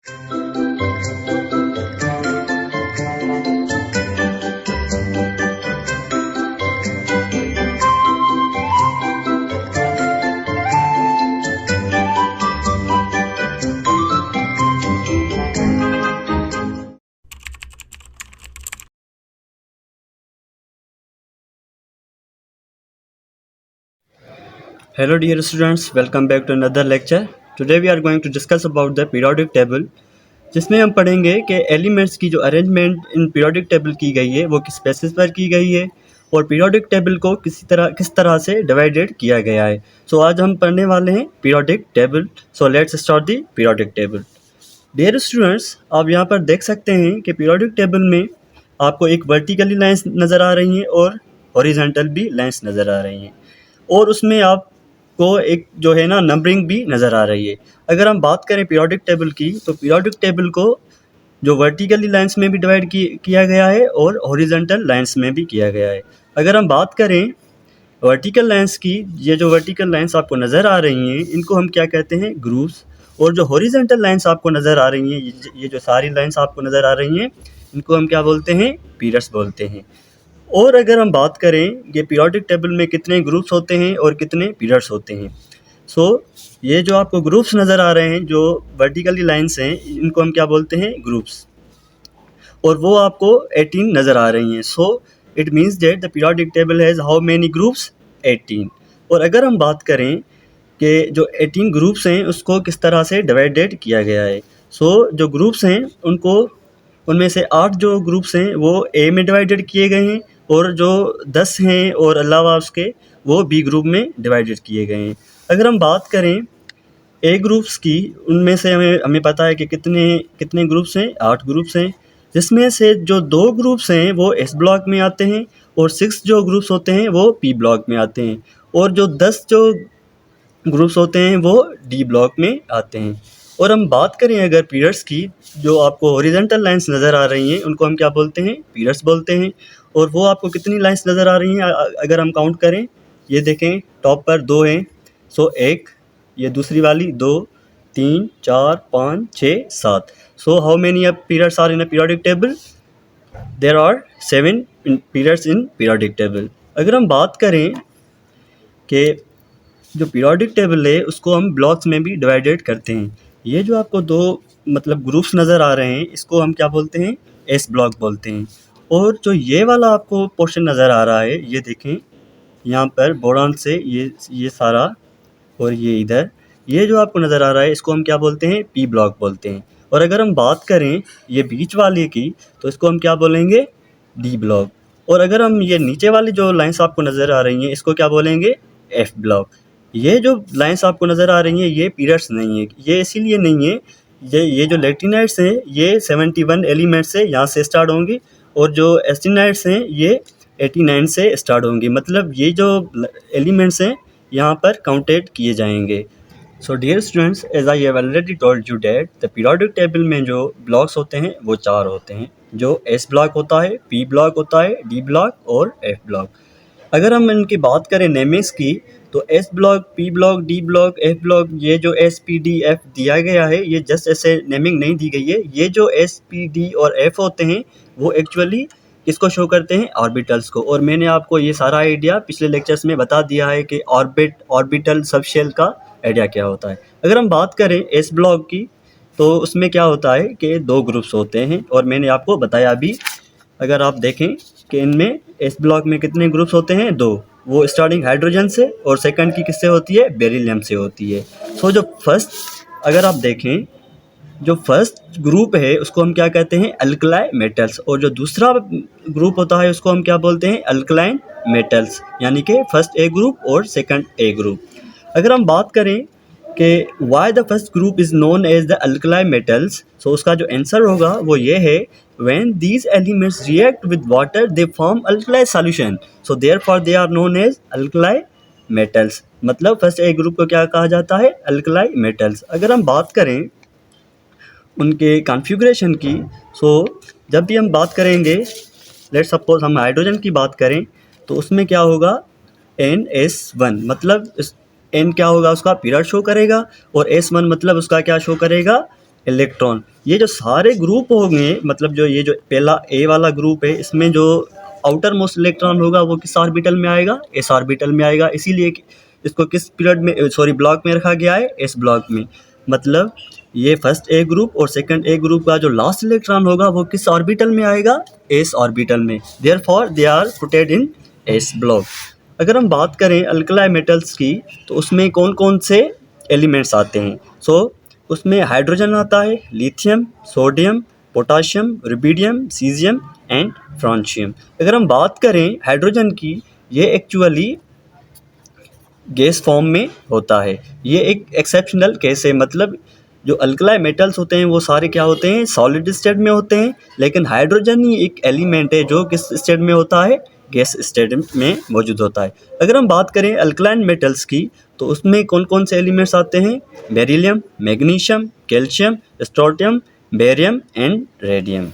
Hello dear students, welcome back to another lecture. Today we are going to discuss about the periodic table, जिसमें हम पढ़ेंगे कि elements की जो arrangement इन periodic table की गई है वो किस बेसिस पर की गई है और पीरियोडिक टेबल को किस तरह से डिवाइडेड किया गया है। सो आज हम पढ़ने वाले हैं periodic table. So let's start the periodic table. Dear students, आप यहाँ पर देख सकते हैं कि पीरियोडिक टेबल में आपको एक वर्टिकली लाइंस नज़र आ रही हैं और हॉरिजॉन्टल भी लाइंस नज़र आ रही हैं, और उसमें आपको एक जो है ना नंबरिंग भी नज़र आ रही है। अगर हम बात करें पीरियोडिक टेबल की, तो पीरियोडिक टेबल को जो वर्टिकली लाइंस में भी डिवाइड किया गया है और हॉरिजॉन्टल लाइंस में भी किया गया है। अगर हम बात करें वर्टिकल लाइंस की, ये जो वर्टिकल लाइंस आपको नज़र आ रही हैं इनको हम क्या कहते हैं, ग्रूव्स। और जो हॉरिजॉन्टल लाइंस आपको नज़र आ रही हैं, ये जो सारी लाइंस आपको नज़र आ रही हैं, इनको हम क्या बोलते हैं, पीरियड्स बोलते हैं। और अगर हम बात करें ये पीरियोडिक टेबल में कितने ग्रुप्स होते हैं और कितने पीरियड्स होते हैं, सो ये जो आपको ग्रुप्स नज़र आ रहे हैं, जो वर्टिकली लाइंस हैं, इनको हम क्या बोलते हैं, ग्रुप्स। और वो आपको 18 नज़र आ रही हैं। So it means that the periodic table has how many groups, 18। और अगर हम बात करें कि जो 18 ग्रुप्स हैं उसको किस तरह से डिवाइडेड किया गया है, सो जो ग्रुप्स हैं उनको, उनमें से 8 जो ग्रुप्स हैं वो ए में डिवाइडेड किए गए हैं, और जो 10 हैं और अलावा उसके वो बी ग्रुप में डिवाइडेड किए गए हैं। अगर हम बात करें ए ग्रुप्स की, उनमें से हमें पता है कि कितने कितने ग्रुप्स हैं, 8 ग्रुप्स हैं, जिसमें से जो 2 ग्रुप्स हैं वो एस ब्लॉक में आते हैं और 6 जो ग्रुप्स होते हैं वो पी ब्लॉक में आते हैं, और जो 10 जो ग्रुप्स होते हैं वो डी ब्लॉक में आते हैं। और हम बात करें अगर पीरियड्स की, जो आपको हॉरिजॉन्टल लाइंस नज़र आ रही हैं उनको हम क्या बोलते हैं, पीरियड्स बोलते हैं। और वो आपको कितनी लाइंस नज़र आ रही हैं, अगर हम काउंट करें, ये देखें टॉप पर 2 हैं, सो 1, ये दूसरी वाली 2, 3, 4, 5, 6, 7। So how many periods are in a periodic table, there are 7 periods in periodic table. अगर हम बात करें कि जो पीरियोडिक टेबल है उसको हम ब्लॉक्स में भी डिवाइडेड करते हैं। ये जो आपको 2 मतलब ग्रुप्स नज़र आ रहे हैं इसको हम क्या बोलते हैं, एस ब्लॉक बोलते हैं। और जो ये वाला आपको पोर्शन नज़र आ रहा है, ये देखें यहाँ पर बोरॉन से ये सारा, और ये इधर ये जो आपको नज़र आ रहा है इसको हम क्या बोलते हैं, पी ब्लॉक बोलते हैं। और अगर हम बात करें ये बीच वाले की, तो इसको हम क्या बोलेंगे, डी ब्लॉक। और अगर हम ये नीचे वाली जो लाइंस आपको नज़र आ रही हैं इसको क्या बोलेंगे, एफ ब्लॉक। ये जो लाइंस आपको नज़र आ रही हैं ये पीरियड्स नहीं है, ये इसीलिए नहीं है, ये जो लेक्टिनाइट्स हैं ये 71 एलिमेंट्स से यहाँ से स्टार्ट होंगे, और जो एस्टिनाइट्स हैं ये 89 से स्टार्ट होंगे। मतलब ये जो एलिमेंट्स हैं यहाँ पर काउंटेड किए जाएंगे। So dear students, as I have already told you that the periodic table में जो ब्लॉक्स होते हैं वो 4 होते हैं, जो एस ब्लॉक होता है, पी ब्लॉक होता है, डी ब्लॉक और एफ ब्लॉक। अगर हम इनकी बात करें नेमिंग्स की, तो S block, P block, D block, F block, ये जो एस पी डी एफ दिया गया है ये जस्ट ऐसे नेमिंग नहीं दी गई है। ये जो एस पी डी और एफ होते हैं वो एक्चुअली किसको शो करते हैं, ऑर्बिटल्स को। और मैंने आपको ये सारा आइडिया पिछले लेक्चर्स में बता दिया है कि ऑर्बिटल सबशेल का आइडिया क्या होता है। अगर हम बात करें एस ब्लॉक की, तो उसमें क्या होता है कि 2 ग्रुप्स होते हैं, और मैंने आपको बताया भी। अगर आप देखें कि इनमें एस ब्लॉक में कितने ग्रुप्स होते हैं, 2, वो स्टार्टिंग हाइड्रोजन से, और सेकंड की किससे होती है, बेरिलियम से होती है। सो जो फर्स्ट, अगर आप देखें जो फर्स्ट ग्रुप है उसको हम क्या कहते हैं, अल्कलाई मेटल्स, और जो दूसरा ग्रुप होता है उसको हम क्या बोलते हैं, अल्कलाइन मेटल्स, यानी कि फर्स्ट ए ग्रुप और सेकंड ए ग्रुप। अगर हम बात करें कि why the first group is known as the alkali metals, so उसका जो आंसर होगा वो ये है, when these elements react with water they form alkali solution, so therefore they are known as alkali metals। मतलब फर्स्ट ए ग्रुप को क्या कहा जाता है, अल्कलाई मेटल्स। अगर हम बात करें उनके कॉन्फ़िगरेशन की, सो जब भी हम बात करेंगे, लेट्स सपोज हम हाइड्रोजन की बात करें, तो उसमें क्या होगा, NS1, मतलब N क्या होगा, उसका पीरियड शो करेगा, और S1 मतलब उसका क्या शो करेगा, इलेक्ट्रॉन। ये जो सारे ग्रुप होंगे, मतलब जो ये जो पहला ए वाला ग्रुप है, इसमें जो आउटर मोस्ट इलेक्ट्रॉन होगा वो किस ऑर्बिटल में आएगा, एस ऑर्बिटल में आएगा। इसीलिए इसको किस पीरियड में, सॉरी, ब्लॉक में रखा गया है, एस ब्लॉक में। मतलब ये फर्स्ट ए ग्रुप और सेकंड ए ग्रुप का जो लास्ट इलेक्ट्रॉन होगा वो किस ऑर्बिटल में आएगा, एस ऑर्बिटल में। Therefore they are putted in S block. अगर हम बात करें अल्कलाई मेटल्स की, तो उसमें कौन कौन से एलिमेंट्स आते हैं। उसमें हाइड्रोजन आता है, lithium, sodium, potassium, rubidium, caesium and francium. अगर हम बात करें हाइड्रोजन की, ये एक्चुअली गैस फॉर्म में होता है। ये एक एक्सेप्शनल केस है, मतलब जो अल्कलाई मेटल्स होते हैं वो सारे क्या होते हैं, सॉलिड स्टेट में होते हैं। लेकिन हाइड्रोजन ही एक एलिमेंट है जो किस स्टेट में होता है, गैस स्टेट में मौजूद होता है। अगर हम बात करें अल्कलाइन मेटल्स की, तो उसमें कौन कौन से एलिमेंट्स आते हैं, beryllium, magnesium, calcium, strontium, barium and radium.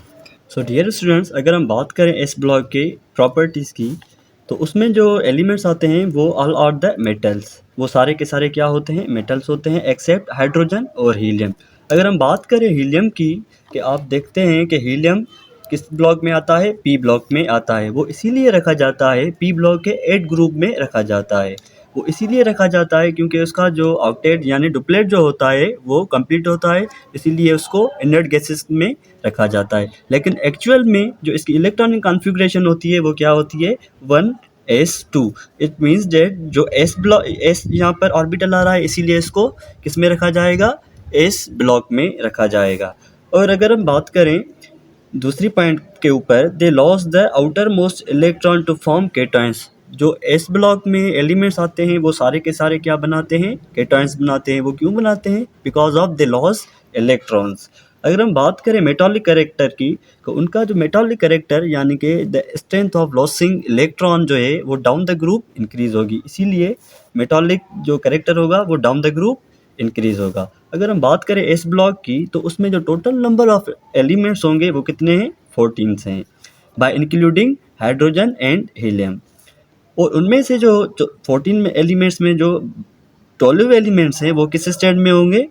So dear students, अगर हम बात करें एस ब्लॉक के प्रॉपर्टीज़ की, तो उसमें जो एलिमेंट्स आते हैं वो ऑल आर द मेटल्स। वो सारे के सारे क्या होते हैं, मेटल्स होते हैं, एक्सेप्ट हाइड्रोजन और हीलियम। अगर हम बात करें हीलियम की, कि आप देखते हैं कि हीलियम किस ब्लॉक में आता है, पी ब्लॉक में आता है। वो इसीलिए रखा जाता है, पी ब्लॉक के 8 ग्रुप में रखा जाता है। वो इसीलिए रखा जाता है क्योंकि उसका जो ऑक्टेट यानी डुप्लेट जो होता है वो कंप्लीट होता है, इसीलिए उसको इनर्ट गैसेस में रखा जाता है। लेकिन एक्चुअल में जो इसकी इलेक्ट्रॉनिक कॉन्फ़िगरेशन होती है वो क्या होती है, 1s2। इट मीन्स डेट जो एस ब्लॉक, एस यहाँ पर ऑर्बिटल आ रहा है, इसीलिए इसको किस में रखा जाएगा, एस ब्लॉक में रखा जाएगा। और अगर हम बात करें दूसरी पॉइंट के ऊपर, they lose the outer most electron to form cations. जो एस ब्लॉक में एलिमेंट्स आते हैं वो सारे के सारे क्या बनाते हैं, केटायंस बनाते हैं। वो क्यों बनाते हैं, because of they loss electrons. अगर हम बात करें मेटालिक कैरेक्टर की, तो उनका जो मेटालिक कैरेक्टर यानी कि the strength of losing electron जो है वो डाउन द ग्रुप इंक्रीज होगी, इसीलिए मेटालिक जो कैरेक्टर होगा वो डाउन द ग्रुप इंक्रीज होगा। अगर हम बात करें एस ब्लॉक की, तो उसमें जो टोटल नंबर ऑफ एलिमेंट्स होंगे वो कितने हैं, 14 हैं, bye including hydrogen and helium. और उनमें से जो 14 में एलिमेंट्स में जो 12 एलिमेंट्स हैं वो किस स्टेट में होंगे,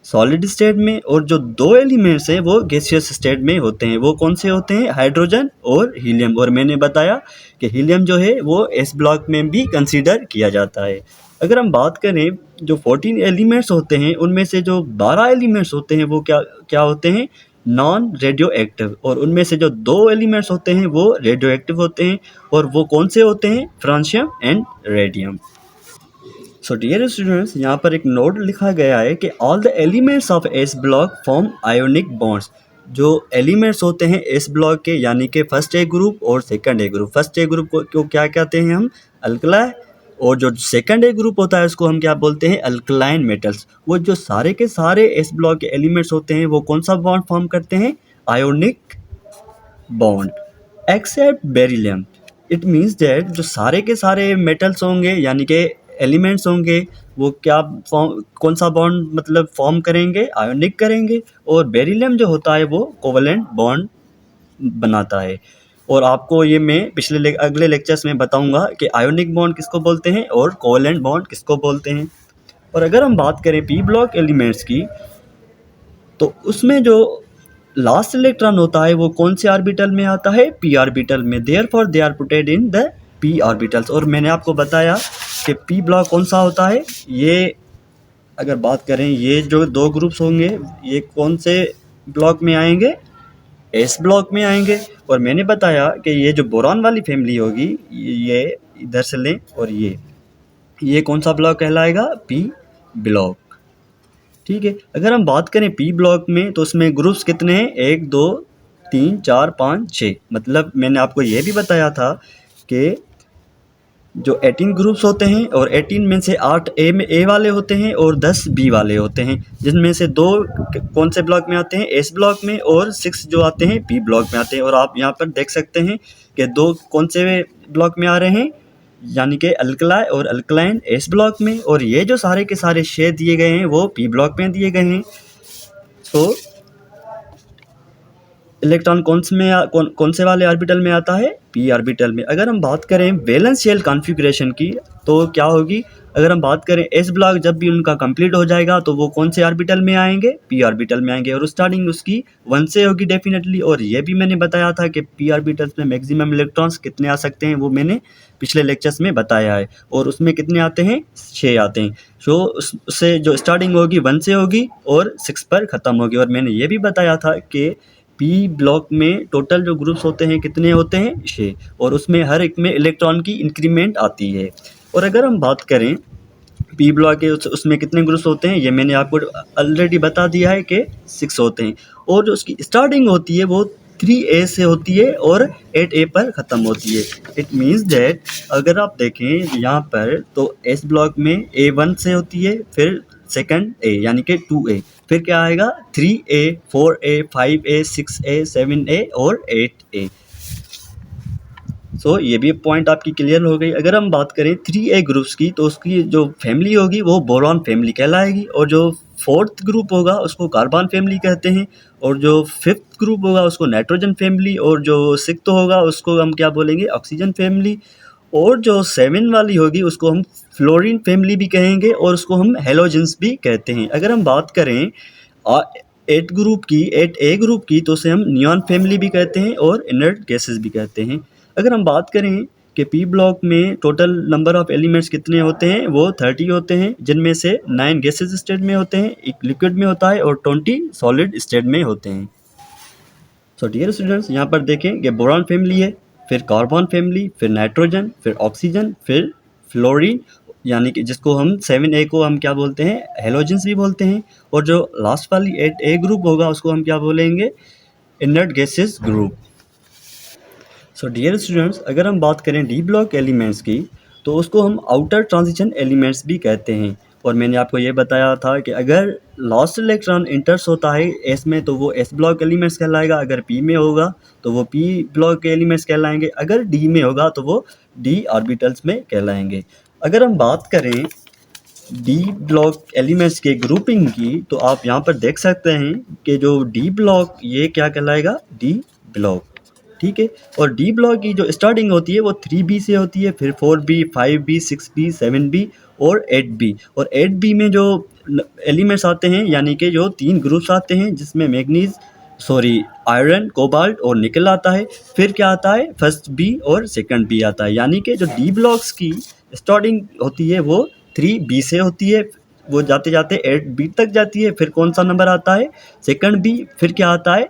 सॉलिड स्टेट में। और जो 2 एलिमेंट्स हैं वो गैसियस स्टेट में होते हैं। वो कौन से होते हैं, हाइड्रोजन और हीलियम। और मैंने बताया कि हीलियम जो है वो एस ब्लॉक में भी कंसीडर किया जाता है। अगर हम बात करें जो 14 एलिमेंट्स होते हैं उनमें से जो 12 एलिमेंट्स होते हैं वो क्या क्या होते हैं, नॉन रेडियो एक्टिव। और उनमें से जो 2 एलिमेंट्स होते हैं वो रेडियो एक्टिव होते हैं। और वो कौन से होते हैं, francium and radium. So dear students, यहाँ पर एक नोट लिखा गया है कि all the elements of S block form ionic bonds. जो एलिमेंट्स होते हैं एस ब्लॉक के, यानी कि फर्स्ट ए ग्रुप और second A group. First A group को क्या कहते हैं हम, अल्कलाई। और जो सेकंड ए ग्रुप होता है उसको हम क्या बोलते हैं, अल्कलाइन मेटल्स। वो जो सारे के सारे एस ब्लॉक के एलिमेंट्स होते हैं वो कौन सा बॉन्ड फॉर्म करते हैं, ionic bond, except beryllium. It means that जो सारे के सारे मेटल्स होंगे यानी कि एलिमेंट्स होंगे वो क्या फॉर्म, कौन सा बॉन्ड मतलब फॉर्म करेंगे, आयोनिक करेंगे। और बेरिलियम जो होता है वो कोवलेंट बॉन्ड बनाता है। और आपको ये मैं अगले लेक्चर्स में बताऊंगा कि आयोनिक बॉन्ड किसको बोलते हैं और कोवलेंट बॉन्ड किसको बोलते हैं। और अगर हम बात करें पी ब्लॉक एलिमेंट्स की, तो उसमें जो लास्ट इलेक्ट्रॉन होता है वो कौन से ऑर्बिटल में आता है, पी ऑर्बिटल में। Therefore they are putted in the P orbitals. और मैंने आपको बताया कि पी ब्लॉक कौन सा होता है। ये अगर बात करें, ये जो 2 ग्रुप्स होंगे ये कौन से ब्लॉक में आएंगे, एस ब्लॉक में आएंगे। और मैंने बताया कि ये जो बोरॉन वाली फैमिली होगी, ये इधर से लें, और ये कौन सा ब्लॉक कहलाएगा, पी ब्लॉक। ठीक है। अगर हम बात करें पी ब्लॉक में, तो उसमें ग्रुप्स कितने हैं, 1 2 3 4 5 6। मतलब मैंने आपको ये भी बताया था कि जो 18 ग्रुप्स होते हैं और 18 में से 8 ए वाले होते हैं और 10 बी वाले होते हैं, जिनमें से 2 कौन से ब्लॉक में आते हैं, एस ब्लॉक में, और 6 जो आते हैं पी ब्लॉक में आते हैं। और आप यहाँ पर देख सकते हैं कि 2 कौन से ब्लॉक में आ रहे हैं, यानी कि अल्कलाई और अल्कलाइन एस ब्लॉक में। और ये जो सारे के सारे शेयर दिए गए हैं वो पी ब्लॉक में दिए गए हैं। सो इलेक्ट्रॉन कौन से वाले ऑर्बिटल में आता है, पी ऑर्बिटल में। अगर हम बात करें वैलेंस शेल कॉन्फ़िगरेशन की तो क्या होगी, अगर हम बात करें एस ब्लॉक जब भी उनका कंप्लीट हो जाएगा तो वो कौन से ऑर्बिटल में आएंगे, पी ऑर्बिटल में आएंगे, और स्टार्टिंग उसकी 1 से होगी डेफिनेटली। और ये भी मैंने बताया था कि पी ऑर्बिटल्स में मैक्सिमम इलेक्ट्रॉन्स कितने आ सकते हैं, वो मैंने पिछले लेक्चर्स में बताया है। और उसमें कितने आते हैं, 6 आते हैं। सो उससे जो स्टार्टिंग होगी 1 से होगी और 6 पर ख़त्म होगी। और मैंने ये भी बताया था कि पी ब्लॉक में टोटल जो ग्रुप्स होते हैं कितने होते हैं, 6, और उसमें हर एक में इलेक्ट्रॉन की इंक्रीमेंट आती है। और अगर हम बात करें पी ब्लॉक के उसमें कितने ग्रुप्स होते हैं, ये मैंने आपको ऑलरेडी बता दिया है कि 6 होते हैं। और जो उसकी स्टार्टिंग होती है वो 3A से होती है और 8A पर ख़त्म होती है। इट मीन्स दैट अगर आप देखें यहाँ पर तो एस ब्लॉक में A1 से होती है, फिर सेकंड A यानी कि 2A, फिर क्या आएगा 3A, 4A, 5A, 6A, 7A और 8A। सो ये भी पॉइंट आपकी क्लियर हो गई। अगर हम बात करें 3A ग्रुप्स की तो उसकी जो फैमिली होगी वो बोरॉन फैमिली कहलाएगी, और जो 4th ग्रुप होगा उसको कार्बन फैमिली कहते हैं, और जो 5th ग्रुप होगा उसको नाइट्रोजन फैमिली, और जो 6th होगा उसको हम क्या बोलेंगे, ऑक्सीजन फैमिली, और जो 7 वाली होगी उसको हम फ्लोरीन फैमिली भी कहेंगे, और उसको हम हेलोजेंस भी कहते हैं। अगर हम बात करें 8A ग्रुप की तो उसे हम नियॉन फैमिली भी कहते हैं और इनर्ट गैसेस भी कहते हैं। अगर हम बात करें कि पी ब्लॉक में टोटल नंबर ऑफ एलिमेंट्स कितने होते हैं, वो 30 होते हैं, जिनमें से 9 गैसेस स्टेट में होते हैं, एक लिक्विड में होता है और 20 सॉलिड स्टेट में होते हैं। सो डियर स्टूडेंट्स, यहाँ पर देखें कि बोरॉन फैमिली है, फिर कार्बन फैमिली, फिर नाइट्रोजन, फिर ऑक्सीजन, फिर फ्लोरीन, यानी कि जिसको हम 7A को हम क्या बोलते हैं, हेलोजेंस भी बोलते हैं, और जो लास्ट वाली 8A ग्रुप होगा उसको हम क्या बोलेंगे, inert gases group. So dear students, अगर हम बात करें डी ब्लॉक एलिमेंट्स की तो उसको हम आउटर ट्रांजिशन एलिमेंट्स भी कहते हैं। और मैंने आपको ये बताया था कि अगर लास्ट इलेक्ट्रॉन इंटर्स होता है एस में तो वो एस ब्लॉक एलिमेंट्स कहलाएगा, अगर पी में होगा तो वो पी ब्लॉक के एलिमेंट्स कहलाएंगे, अगर डी में होगा तो वो डी ऑर्बिटल्स में कहलाएंगे। अगर हम बात करें डी ब्लॉक एलिमेंट्स के ग्रुपिंग की तो आप यहाँ पर देख सकते हैं कि जो डी ब्लॉक ये क्या कहलाएगा, डी ब्लॉक, ठीक है। और डी ब्लॉक की जो स्टार्टिंग होती है वो 3B से होती है, फिर 4B, 5B, 6B, 7B और 8B। और 8B में जो एलिमेंट्स आते हैं यानी कि जो 3 ग्रुप्स आते हैं जिसमें आयरन, कोबाल्ट और निकल आता है। फिर क्या आता है, फर्स्ट बी और सेकंड बी आता है, यानी कि जो डी ब्लॉक्स की स्टार्टिंग होती है वो 3B से होती है, वो जाते जाते 8B तक जाती है, फिर कौन सा नंबर आता है, सेकंड बी, फिर क्या आता है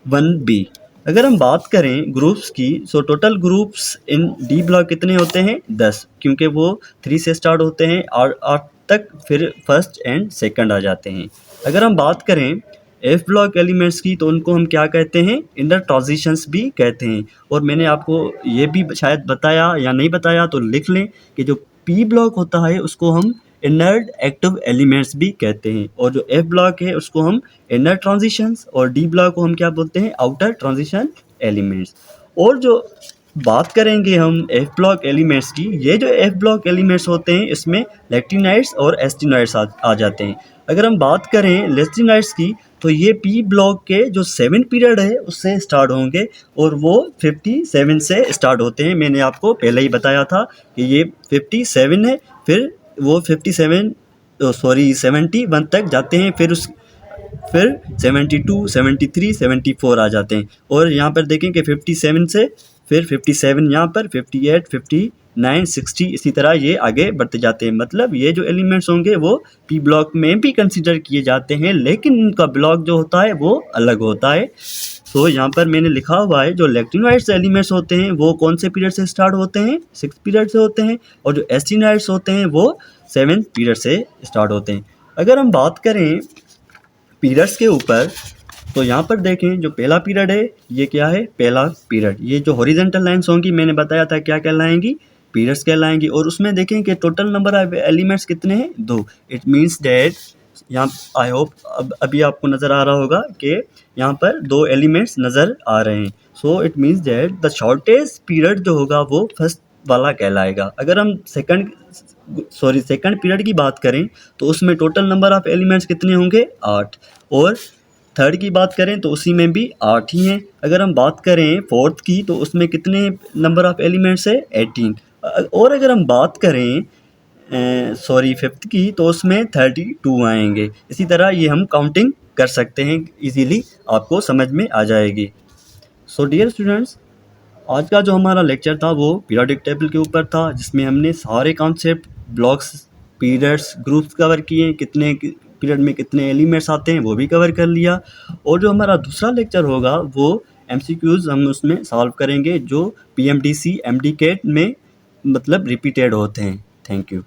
1B। अगर हम बात करें ग्रुप्स की तो total groups in D block कितने होते हैं, 10, क्योंकि वो 3 से स्टार्ट होते हैं और 8 तक फिर फर्स्ट एंड सेकंड आ जाते हैं। अगर हम बात करें एफ ब्लॉक एलिमेंट्स की तो उनको हम क्या कहते हैं, इंटर ट्रांजिशंस भी कहते हैं। और मैंने आपको ये भी शायद बताया या नहीं बताया तो लिख लें कि जो पी ब्लॉक होता है उसको हम इनर्ट एक्टिव एलिमेंट्स भी कहते हैं, और जो एफ ब्लॉक है उसको हम इनर ट्रांजिशंस, और डी ब्लॉक को हम क्या बोलते हैं, आउटर ट्रांजिशन एलिमेंट्स। और जो बात करेंगे हम एफ ब्लॉक एलिमेंट्स की, ये जो एफ ब्लॉक एलिमेंट्स होते हैं इसमें लेक्टिनाइट्स और एस्टिनाइट्स आ जाते हैं। अगर हम बात करें लेक्टिनाइट्स की तो ये पी ब्लॉक के जो 7 पीरियड है उससे स्टार्ट होंगे, और वो 57 से स्टार्ट होते हैं। मैंने आपको पहले ही बताया था कि ये 57 है, फिर वो 71 तक जाते हैं, फिर 72, 73, 74 आ जाते हैं। और यहाँ पर देखें कि 57 से फिर 57 यहाँ पर 58, 59, 60 इसी तरह ये आगे बढ़ते जाते हैं। मतलब ये जो एलिमेंट्स होंगे वो पी ब्लॉक में भी कंसीडर किए जाते हैं, लेकिन उनका ब्लॉक जो होता है वो अलग होता है। सो यहाँ पर मैंने लिखा हुआ है जो लेक्टिनाइट्स एलिमेंट्स होते हैं वो कौन से पीरियड से स्टार्ट होते हैं, 6 पीरियड से होते हैं, और जो एस्टिनाइट्स होते हैं वो 7 पीरियड से स्टार्ट होते हैं। अगर हम बात करें पीरियड्स के ऊपर तो यहाँ पर देखें जो पहला पीरियड है ये क्या है, पहला पीरियड, ये जो हॉरिजॉन्टल लाइंस होंगी मैंने बताया था क्या कहलाएंगी, पीरियड्स कहलाएंगी। और उसमें देखें कि टोटल नंबर ऑफ एलिमेंट्स कितने हैं, 2। इट मीन्स दैट यहाँ आई होप अभी आपको नज़र आ रहा होगा कि यहाँ पर 2 एलिमेंट्स नज़र आ रहे हैं। So it means that the shortest period जो होगा वो फर्स्ट वाला कहलाएगा। अगर हम सेकंड पीरियड की बात करें तो उसमें टोटल नंबर ऑफ एलिमेंट्स कितने होंगे, 8, और थर्ड की बात करें तो उसी में भी 8 ही हैं। अगर हम बात करें फोर्थ की तो उसमें कितने नंबर ऑफ़ एलिमेंट्स है 18। और अगर हम बात करें फिफ्थ की तो उसमें 32 आएंगे। इसी तरह ये हम काउंटिंग कर सकते हैं, इजीली आपको समझ में आ जाएगी। सो डियर स्टूडेंट्स, आज का जो हमारा लेक्चर था वो पीरियोडिक टेबल के ऊपर था, जिसमें हमने सारे concept, blocks, periods, groups cover किए, कितने पीरियड में कितने एलिमेंट्स आते हैं वो भी कवर कर लिया। और जो हमारा दूसरा लेक्चर होगा वो MCQs हम उसमें सॉल्व करेंगे, जो PMDC MDCAT में मतलब रिपीटेड होते हैं। Thank you.